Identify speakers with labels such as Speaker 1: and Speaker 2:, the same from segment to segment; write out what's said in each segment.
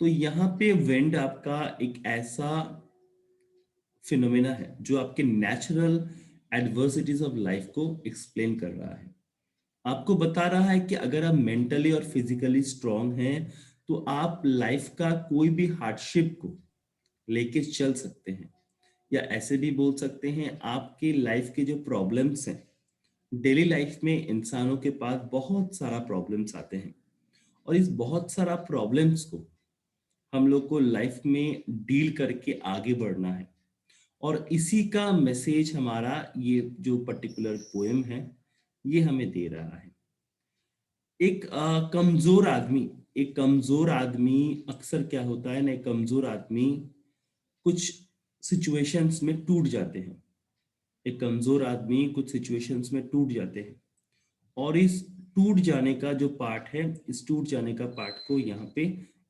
Speaker 1: तो यहाँ पे विंड आपका एक ऐसा फिनोमेना है जो आपके नेचुरल एडवर्सिटीज ऑफ लाइफ को एक्सप्लेन कर रहा है। आपको बता रहा है कि अगर आप मेंटली और फिजिकली स्ट्रांग हैं तो आप लाइफ का कोई भी हार्डशिप को लेके चल सकते हैं। या ऐसे भी बोल सकते हैं, आपके लाइफ के जो प्रॉब्लम्स हैं, डेली लाइफ में इंसानों के पास बहुत सारा प्रॉब्लम्स आते हैं, और इस बहुत सारा प्रॉब्लम्स को हम लोग को लाइफ में डील करके आगे बढ़ना है। और इसी का मैसेज हमारा ये जो पर्टिकुलर पोएम है ये हमें दे रहा है। एक कमजोर आदमी, एक कमजोर आदमी अक्सर क्या होता है ना, एक कमजोर आदमी कुछ सिचुएशंस में टूट जाते हैं। एक कमजोर आदमी कुछ सिचुएशंस में टूट जाते हैं, और इस टूट जाने का जो पार्ट है, इस टूट जाने का पार्ट को यहाँ पे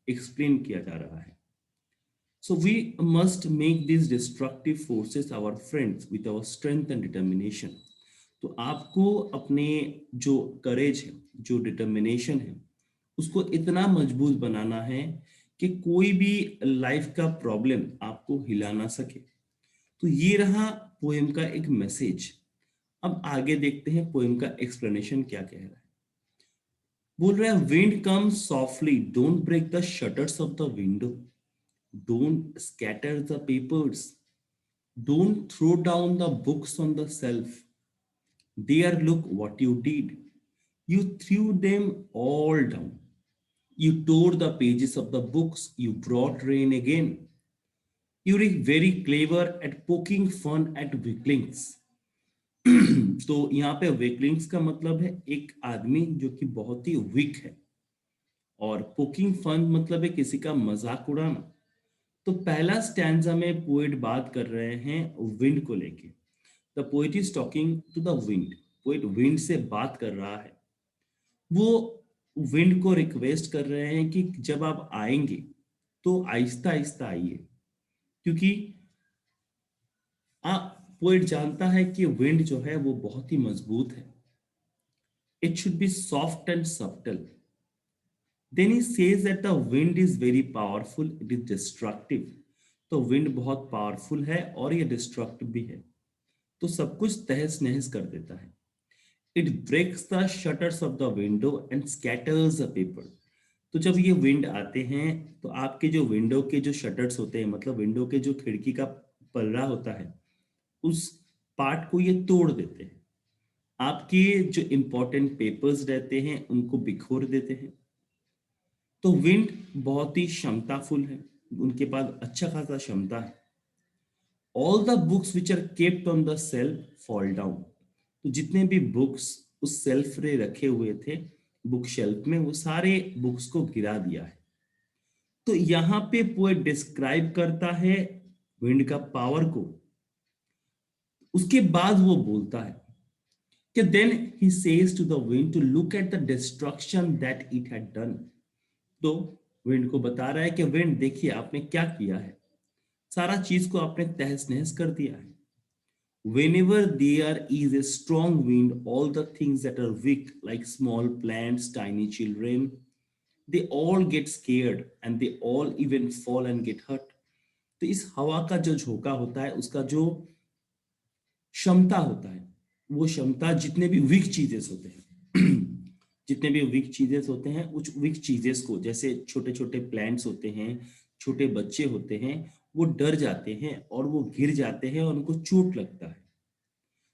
Speaker 1: एक्सप्लेन किया जा रहा है। So we must make these destructive forces our friends with our strength and determination. तो आपको अपने जो करेज है, जो डिटर्मिनेशन है, उसको इतना मजबूत बनाना है कि कोई भी लाइफ का प्रॉब्लम आपको हिला ना सके। तो ये रहा पोएम का एक मैसेज। अब आगे देखते हैं पोएम का एक्सप्लेनेशन क्या कह रहा है। बोल रहा है, wind comes softly, don't break the shutters of the window, don't scatter the papers, don't throw down the books on the shelf. There, look what you did. You threw them all down. You tore the pages of the books. You brought rain again. You were very clever at poking fun at weaklings. तो यहाँ पे weaklings का मतलब है एक आदमी जो कि बहुत ही वीक है, और पोकिंग फन मतलब है किसी का मजाक उड़ाना। तो पहला स्टैंजा में पोएट बात कर रहे हैं विंड को लेके। The poet is talking to the wind. Poet wind से बात कर रहा है। वो विंड को रिक्वेस्ट कर रहे हैं कि जब आप आएंगे तो आहिस्ता आहिस्ता आइए, क्योंकि आप पोएट जानता है कि विंड जो है वो बहुत ही मजबूत है। It should be soft and subtle. Then he says that the wind is very powerful, it is destructive. तो विंड बहुत पावरफुल है और ये डिस्ट्रक्टिव भी है, तो सब कुछ तहस नहस कर देता है। It breaks the shutters of the window and scatters the paper. तो जब ये विंड आते हैं तो आपके जो विंडो के जो शटर्स होते हैं, मतलब विंडो के जो खिड़की का पल्ला होता है, उस पार्ट को ये तोड़ देते हैं। आपके जो इंपॉर्टेंट पेपर्स रहते हैं उनको बिखोर देते हैं। तो विंड बहुत ही क्षमताफुल है, उनके पास अच्छा खासा क्षमता है। All the books which are kept on the shelf fall down. तो जितने भी बुक्स उस सेल्फ रे रखे हुए थे बुक शेल्फ में, वो सारे बुक्स को गिरा दिया है। तो यहाँ पे पोएट डिस्क्राइब करता है विंड का पावर को। उसके बाद वो बोलता है कि then he says to the wind to look at the destruction that it had done. तो विंड को बता रहा है कि विंड देखिए आपने क्या किया है, सारा चीज को आपने तहस नहस कर दिया है। Whenever there is a strong wind, all the things that are weak, like small plants, tiny children, they all get scared and they all even fall and get hurt. तो इस हवा का जो झोंका होता है, उसका जो क्षमता होता है, वो क्षमता जितने भी वीक चीजेस होते हैं जितने भी वीक चीजेस होते हैं, उस वीक चीजेस को, जैसे छोटे छोटे प्लांट्स होते हैं, छोटे बच्चे होते हैं, वो डर जाते हैं और वो गिर जाते हैं और उनको चोट लगता है।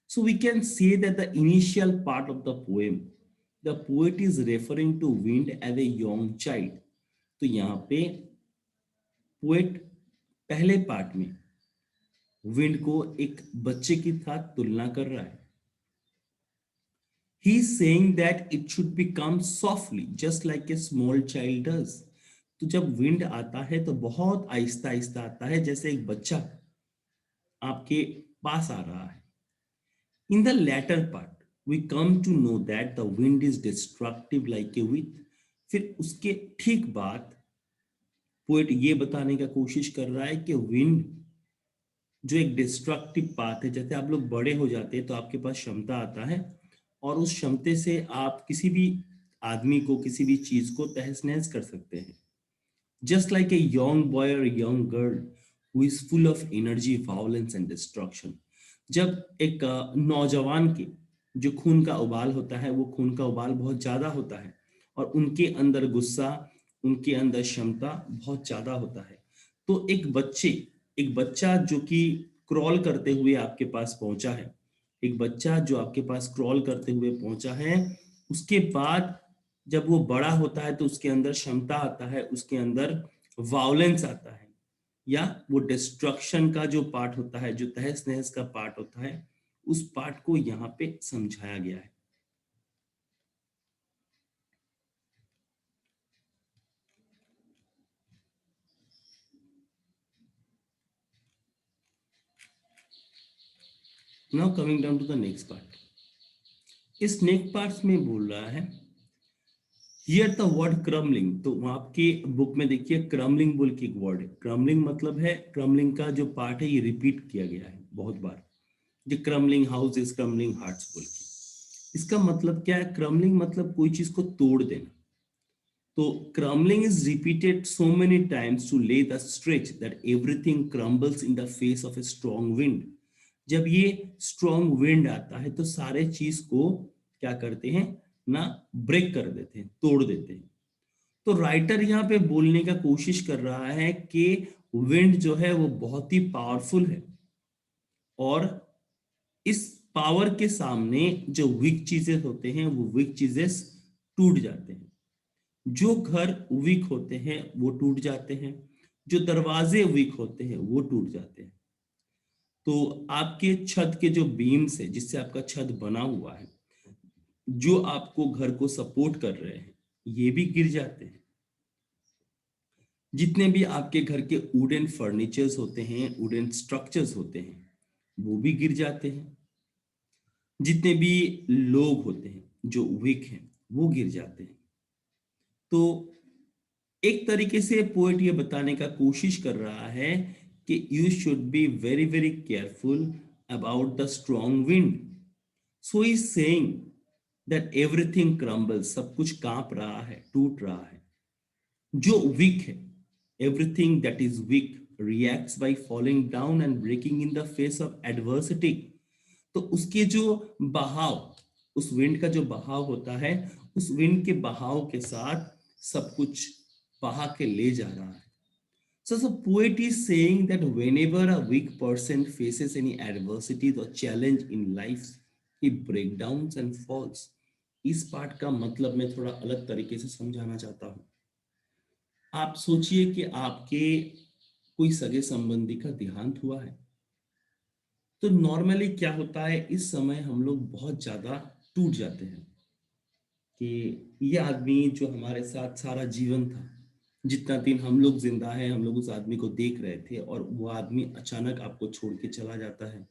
Speaker 1: So we can say that the initial part of the poem, the poet is referring to wind as a young child. तो यहाँ पे पोएट पहले पार्ट में विंड को एक बच्चे की साथ तुलना कर रहा है। He is saying that it should become softly, just like a small child does. तो जब विंड आता है तो बहुत आहिस्ता आहिस्ता आता है, जैसे एक बच्चा आपके पास आ रहा है। In the latter part, we come to know that the wind is destructive like a witch. फिर उसके ठीक बाद पोएट ये बताने का कोशिश कर रहा है कि विंड जो एक डिस्ट्रक्टिव पाथ है, जैसे आप लोग बड़े हो जाते हैं तो आपके पास क्षमता आता है, और उस क्षमते से आप किसी भी आदमी को, किसी भी चीज को तहस नहस कर सकते हैं। just like a young boy or a young girl who is full of energy, violence and destruction. जब एक नौजवान के जो खून का उबाल होता है, वो खून का उबाल बहुत ज्यादा होता है और उनके अंदर गुस्सा, उनके अंदर क्षमता बहुत ज्यादा होता है। तो एक बच्चा जो कि क्रॉल करते हुए आपके पास पहुंचा है, एक बच्चा जो आपके पास क्रॉल करते हुए पहुंचा है, उसके बाद जब वो बड़ा होता है तो उसके अंदर क्षमता आता है, उसके अंदर वायलेंस आता है, या वो डिस्ट्रक्शन का जो पार्ट होता है, जो तहस नहस का पार्ट होता है, उस पार्ट को यहाँ पे समझाया गया है। Now coming down to the next part. इस नेक्स्ट पार्ट में बोल रहा है हियर द वर्ड क्रमलिंग। तो आपके बुक में देखिए क्रमलिंग बोल के एक वर्ड है। क्रमलिंग मतलब है, क्रमलिंग का जो पार्ट है ये रिपीट किया गया है बहुत बार। जो क्रमलिंग हाउस इज क्रमलिंग हार्ट्स बोल के, इसका मतलब क्या है? क्रमलिंग मतलब कोई चीज को तोड़ देना। तो crumbling is repeated so many times to lay the stretch that everything crumbles in the face of a strong wind. जब ये strong wind आता है तो सारे चीज को क्या करते हैं ना, ब्रेक कर देते हैं, तोड़ देते हैं। तो राइटर यहाँ पे बोलने का कोशिश कर रहा है कि विंड जो है वो बहुत ही पावरफुल है, और इस पावर के सामने जो वीक चीजें होते हैं वो वीक चीजें टूट जाते हैं। जो घर वीक होते हैं वो टूट जाते हैं, जो दरवाजे वीक होते हैं वो टूट जाते हैं। तो आपके छत के जो बीम्स है, जिससे आपका छत बना हुआ है, जो आपको घर को सपोर्ट कर रहे हैं, ये भी गिर जाते हैं। जितने भी आपके घर के वुडन फर्नीचर्स होते हैं, वुडन स्ट्रक्चर्स होते हैं, वो भी गिर जाते हैं। जितने भी लोग होते हैं जो वीक हैं, वो गिर जाते हैं। तो एक तरीके से पोएट ये बताने का कोशिश कर रहा है कि you should be very very careful about the strong wind. So is saying that everything crumbles, सब कुछ कांप रहा है, टूट रहा है। जो वीक है, everything that is weak reacts by falling down and breaking in the face of adversity. तो उसके जो बहाव, उस विंड का जो बहाव होता है, उस विंड के बहाव के साथ सब कुछ बहा के ले जा रहा है। So the poet is saying that whenever a weak person faces any adversity or challenge in life, he breaks down and falls. इस पार्ट का मतलब मैं थोड़ा अलग तरीके से समझाना चाहता हूँ। आप सोचिए कि आपके कोई सगे संबंधी का देहांत हुआ है। तो नॉर्मली क्या होता है, इस समय हम लोग बहुत ज्यादा टूट जाते हैं कि ये आदमी जो हमारे साथ सारा जीवन था, जितना दिन हम लोग जिंदा हैं, हम लोग उस आदमी को देख रहे थे, और वो आदमी अचानक आपको छोड़ के चला जाता है,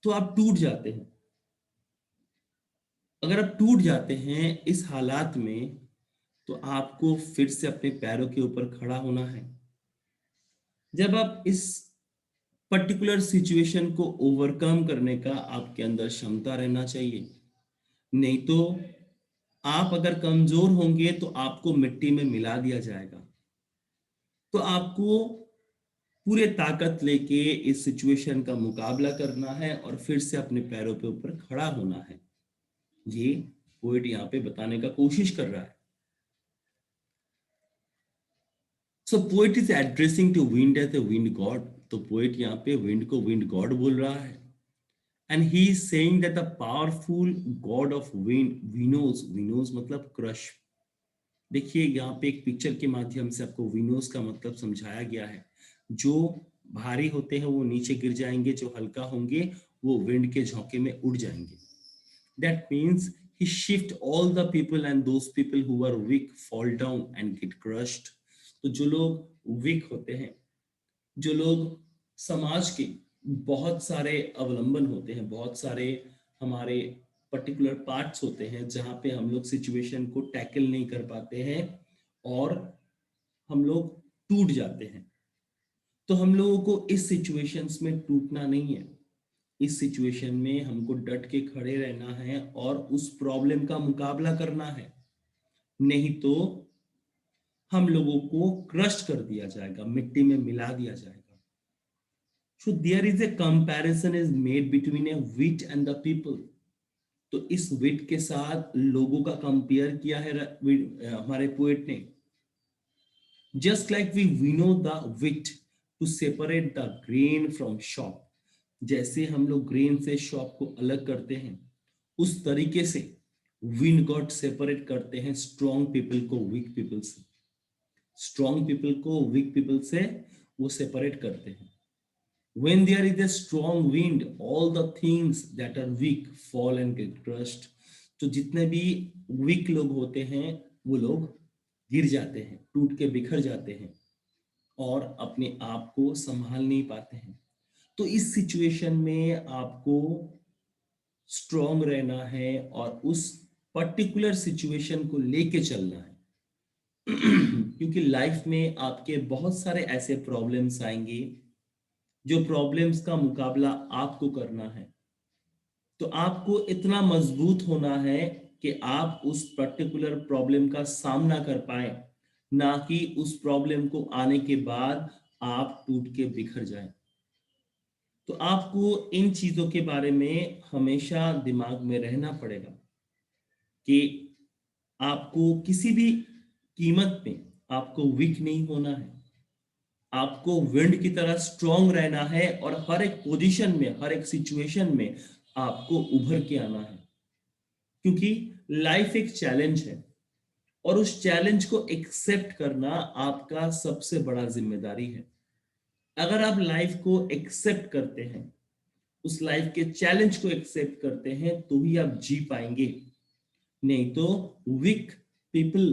Speaker 1: तो आप टूट जाते हैं। अगर आप टूट जाते हैं इस हालात में, तो आपको फिर से अपने पैरों के ऊपर खड़ा होना है। जब आप इस पर्टिकुलर सिचुएशन को ओवरकम करने का आपके अंदर क्षमता रहना चाहिए। नहीं तो आप अगर कमजोर होंगे तो आपको मिट्टी में मिला दिया जाएगा। तो आपको पूरे ताकत लेके इस सिचुएशन का मुकाबला करना है और फिर से अपने पैरों पे ऊपर खड़ा होना है। ये पोएट यहाँ पे बताने का कोशिश कर रहा है। So poet is addressing to wind as a wind god. तो पोएट यहाँ पे विंड को विंड गॉड बोल रहा है। And he is saying that the powerful god of wind winnows, winnows मतलब क्रश। देखिए यहाँ पे एक पिक्चर के माध्यम से आपको विनोस का मतलब समझाया गया है। जो भारी होते हैं वो नीचे गिर जाएंगे, जो हल्का होंगे वो विंड के झोंके में उड़ जाएंगे। That means he shift all the people and those people who are weak fall down and get crushed. तो जो लोग वीक होते हैं, जो लोग समाज के बहुत सारे अवलंबन होते हैं, बहुत सारे हमारे पर्टिकुलर पार्ट्स होते हैं जहाँ पे हम लोग सिचुएशन को टैकल नहीं कर पाते हैं और हम लोग टूट जाते हैं। तो हम लोगों को इस सिचुएशंस में टूटना नहीं है। इस सिचुएशन में हमको डट के खड़े रहना है और उस प्रॉब्लम का मुकाबला करना है। नहीं तो हम लोगों को क्रश कर दिया जाएगा, मिट्टी में मिला दिया जाएगा. So there is a comparison is made between a wheat and the people. तो इस wheat के साथ लोगों का कंपेयर किया है हमारे पोएट ने. Just like we winnow the wheat to separate the grain from chaff. जैसे हम लोग ग्रेन से शॉप को अलग करते हैं, उस तरीके से विंड गॉड सेपरेट करते हैं स्ट्रॉन्ग पीपल को वीक पीपल से. स्ट्रॉन्ग पीपल को वीक पीपल से वो सेपरेट करते हैं. When there is a strong wind, all the things that are weak fall and get crushed. तो जितने भी वीक लोग होते हैं वो लोग गिर जाते हैं, टूट के बिखर जाते हैं और अपने आप को संभाल नहीं पाते हैं. तो इस सिचुएशन में आपको स्ट्रॉन्ग रहना है और उस पर्टिकुलर सिचुएशन को लेके चलना है. क्योंकि लाइफ में आपके बहुत सारे ऐसे प्रॉब्लम्स आएंगे जो प्रॉब्लम्स का मुकाबला आपको करना है. तो आपको इतना मजबूत होना है कि आप उस पर्टिकुलर प्रॉब्लम का सामना कर पाए, ना कि उस प्रॉब्लम को आने के बाद आप टूट के बिखर जाएं. तो आपको इन चीजों के बारे में हमेशा दिमाग में रहना पड़ेगा कि आपको किसी भी कीमत पे आपको वीक नहीं होना है. आपको विंड की तरह स्ट्रॉन्ग रहना है और हर एक पोजीशन में, हर एक सिचुएशन में आपको उभर के आना है. क्योंकि लाइफ एक चैलेंज है और उस चैलेंज को एक्सेप्ट करना आपका सबसे बड़ा जिम्मेदारी है. अगर आप लाइफ को एक्सेप्ट करते हैं, उस लाइफ के चैलेंज को एक्सेप्ट करते हैं, तो ही आप जी पाएंगे. नहीं तो वीक पीपल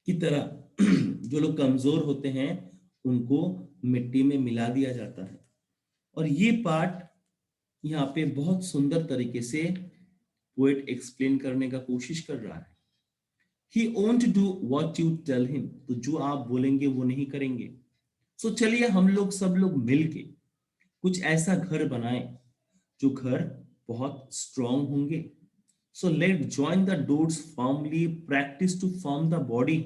Speaker 1: की तरह जो लोग कमजोर होते हैं उनको मिट्टी में मिला दिया जाता है. और ये पार्ट यहाँ पे बहुत सुंदर तरीके से पोएट एक्सप्लेन करने का कोशिश कर रहा है. He won't do what you tell him. तो जो आप बोलेंगे वो नहीं करेंगे. सो चलिए हम लोग सब लोग मिलके कुछ ऐसा घर बनाएं जो घर बहुत स्ट्रॉन्ग होंगे. So let join the doors firmly, practice to form the body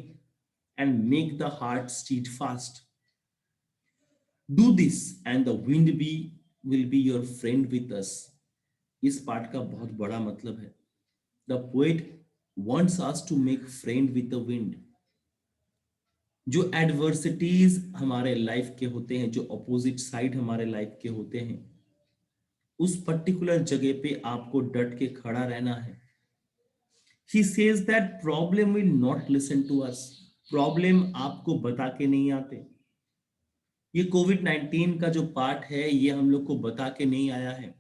Speaker 1: and make the heart steadfast. Do this and the wind will be your friend with us. इस पार्ट का बहुत बड़ा मतलब है. The poet wants us to make friend with the wind. जो adversities हमारे life के होते हैं, जो अपोजिट साइड हमारे लाइफ के होते हैं, उस पर्टिकुलर जगह पे आपको डट के खड़ा रहना है. He says that problem will not listen to us. Problem आपको बता के नहीं आते. ये कोविड-19 का जो पार्ट है ये हम लोग को बता के नहीं आया है.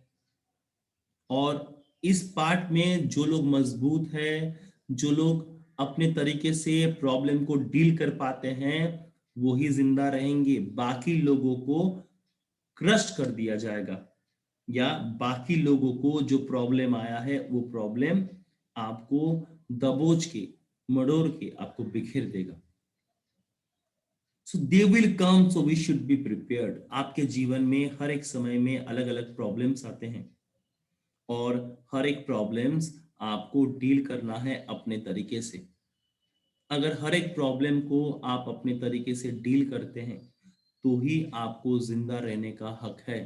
Speaker 1: और इस पार्ट में जो लोग मजबूत हैं, जो लोग अपने तरीके से प्रॉब्लम को डील कर पाते हैं, वो ही जिंदा रहेंगे. बाकी लोगों को क्रश कर दिया जाएगा या बाकी लोगों को जो प्रॉब्लम आया है वो प्रॉब्लम आपको दबोच के, मड़ोड़ के आपको बिखेर देगा. So they will come, so we should be prepared. आपके जीवन में हर एक समय में अलग अलग प्रॉब्लम्स आते हैं और हर एक प्रॉब्लम्स आपको डील करना है अपने तरीके से. अगर हर एक प्रॉब्लम को आप अपने तरीके से डील करते हैं तो ही आपको जिंदा रहने का हक है.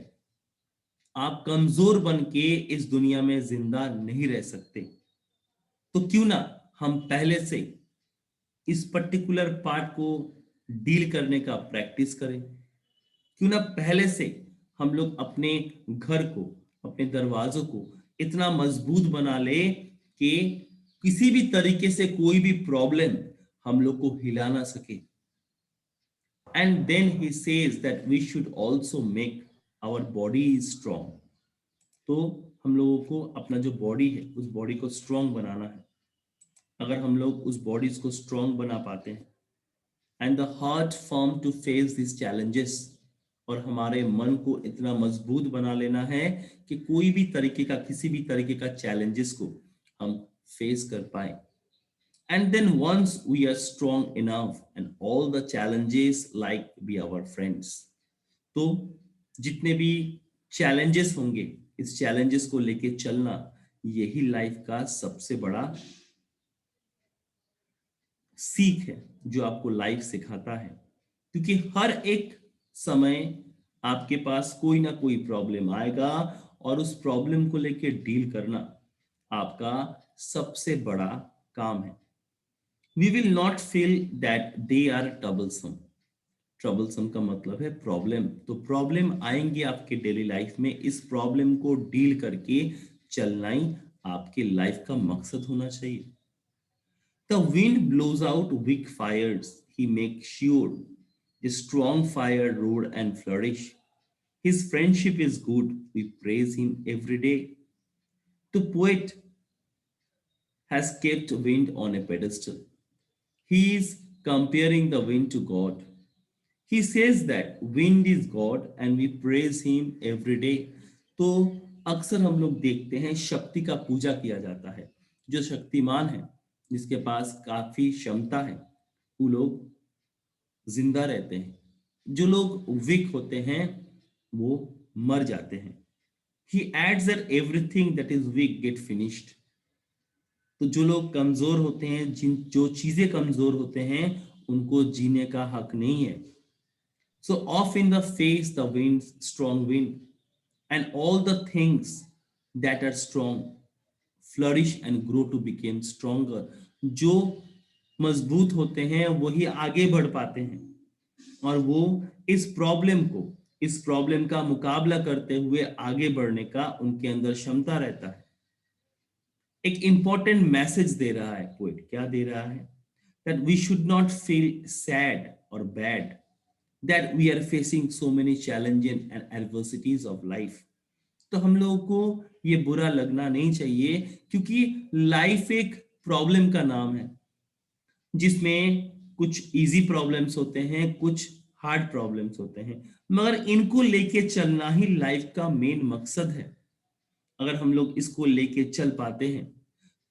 Speaker 1: आप कमजोर बन के इस दुनिया में जिंदा नहीं रह सकते. तो क्यों ना हम पहले से इस पर्टिकुलर पार्ट को डील करने का प्रैक्टिस करें. क्यों ना पहले से हम लोग अपने घर को, अपने दरवाजों को इतना मजबूत बना ले कि किसी भी तरीके से कोई भी प्रॉब्लम हम लोग को हिला ना सके. And then he says that we should also make our body strong. तो हम लोगों को अपना जो बॉडी है उस बॉडी को स्ट्रॉन्ग बनाना है. अगर हम लोग उस बॉडीज को स्ट्रॉन्ग बना पाते हैं and the heart form to face this challenges, और हमारे मन को इतना मजबूत बना लेना है कि कोई भी तरीके का, किसी भी तरीके का चैलेंजेस को हम फेस कर पाए. And then once we are strong enough and all the challenges like be our friends. तो जितने भी चैलेंजेस होंगे, इस चैलेंजेस को लेके चलना, यही लाइफ का सबसे बड़ा सीख है. जो आपको लाइफ सिखाता है, क्योंकि हर एक समय आपके पास कोई ना कोई प्रॉब्लम आएगा और उस प्रॉब्लम को लेके डील करना आपका सबसे बड़ा काम है। We will not feel that they are troublesome. Troublesome का मतलब है प्रॉब्लम। तो प्रॉब्लम आएंगे आपके डेली लाइफ में, इस प्रॉब्लम को डील करके चलना ही आपकी लाइफ का मकसद होना चाहिए। The wind blows out weak fires. He makes sure the strong fire roar and flourish. His friendship is good. We praise him every day. The poet has kept wind on a pedestal. He is comparing the wind to God. He says that wind is God and we praise him every day. तो अक्सर हम लोग देखते हैं शक्ति का पूजा किया जाता है। जो शक्तिमान है, जिसके पास काफी क्षमता है, वो लोग जिंदा रहते हैं। जो लोग वीक होते हैं वो मर जाते हैं। He adds that everything that is weak get finished. तो जो लोग कमजोर होते हैं, जिन जो चीजें कमजोर होते हैं, उनको जीने का हक नहीं है। So off in the face the wind, strong wind, and all the things that are strong flourish and grow to become stronger. जो मजबूत होते हैं वही आगे बढ़ पाते हैं, और वो इस प्रॉब्लम का मुकाबला करते हुए आगे बढ़ने का उनके अंदर क्षमता रहता है। एक इंपॉर्टेंट मैसेज दे रहा है पोएट। क्या दे रहा है? That we should not feel sad और bad that we are facing so many challenges and adversities of life. तो हम लोगों को ये बुरा लगना नहीं चाहिए, क्योंकि लाइफ एक प्रॉब्लम का नाम है, जिसमें कुछ इजी प्रॉब्लम्स होते हैं, कुछ हार्ड प्रॉब्लम्स होते हैं, मगर इनको लेके चलना ही लाइफ का मेन मकसद है। अगर हम लोग इसको लेके चल पाते हैं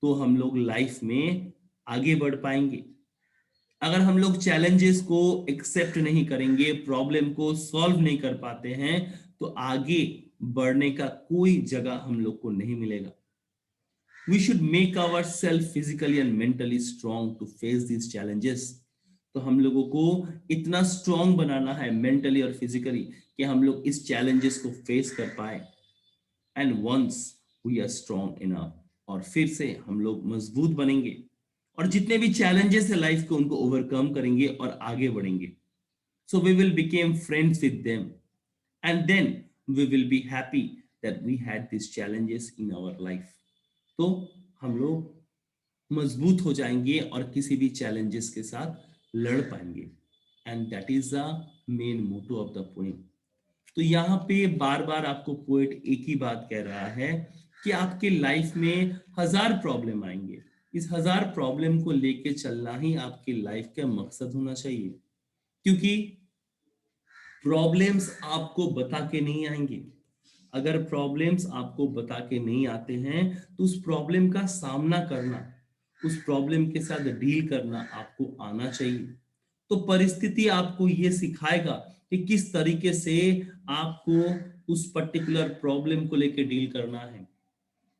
Speaker 1: तो हम लोग लाइफ में आगे बढ़ पाएंगे। अगर हम लोग चैलेंजेस को एक्सेप्ट नहीं करेंगे, प्रॉब्लम को सॉल्व नहीं कर पाते हैं, तो आगे बढ़ने का कोई जगह हम लोग को नहीं मिलेगा। We should make ourself physically and mentally strong to face this challenges. तो हम लोगों को इतना स्ट्रॉन्ग बनाना है मेंटली और फिजिकली कि हम लोग इस चैलेंजेस को फेस कर पाए। And once we are strong enough, और फिर से हम लोग मजबूत बनेंगे और जितने भी चैलेंजेस है लाइफ के उनको ओवरकम करेंगे और आगे बढ़ेंगे। So we will became friends with them, and then we will be happy that we had this challenges in our life. तो हम लोग मजबूत हो जाएंगे और किसी भी चैलेंजेस के साथ लड़ पाएंगे। And that is the main motto of the poem. तो यहाँ पे बार बार आपको पोएट एक ही बात कह रहा है कि आपके लाइफ में हजार प्रॉब्लम आएंगे, इस हजार प्रॉब्लम को लेके चलना ही आपकी लाइफ का मकसद होना चाहिए। क्योंकि प्रॉब्लम्स आपको बता के नहीं आएंगे। अगर प्रॉब्लम्स आपको बता के नहीं आते हैं तो उस प्रॉब्लम का सामना करना, उस प्रॉब्लम के साथ डील करना आपको आना चाहिए। तो परिस्थिति आपको ये सिखाएगा कि किस तरीके से आपको उस पर्टिकुलर प्रॉब्लम को लेके डील करना है।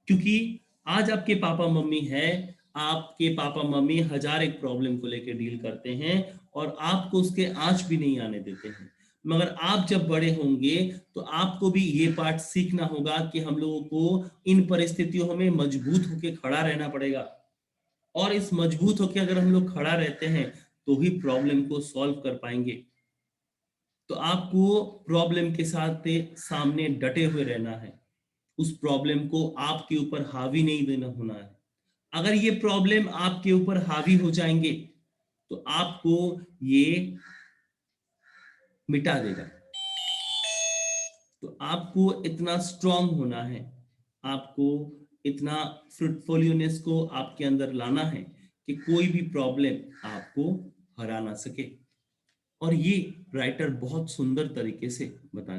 Speaker 1: क्योंकि आज आपके पापा मम्मी है, आपके पापा मम्मी हजार एक प्रॉब्लम को लेके डील करते हैं और आपको उसके आंच भी नहीं आने देते हैं। मगर आप जब बड़े होंगे तो आपको भी ये पार्ट सीखना होगा कि हम लोगों को इन परिस्थितियों में मजबूत होकर खड़ा रहना पड़ेगा। और इस मजबूत होकर अगर हम लोग खड़ा रहते हैं तो ही प्रॉब्लम को सॉल्व कर पाएंगे। तो आपको प्रॉब्लम के साथ सामने डटे हुए रहना है, उस प्रॉब्लम को आपके ऊपर हावी नहीं देना होना है। अगर ये प्रॉब्लम आपके ऊपर हावी हो जाएंगे तो आपको ये मिटा देगा। तो आपको इतना स्ट्रांग होना है, आपको इतना फ्रूटफुलनेस को आपके अंदर लाना है कि कोई भी प्रॉब्लम आपको हरा ना सके। और ये राइटर बहुत सुंदर तरीके से बताने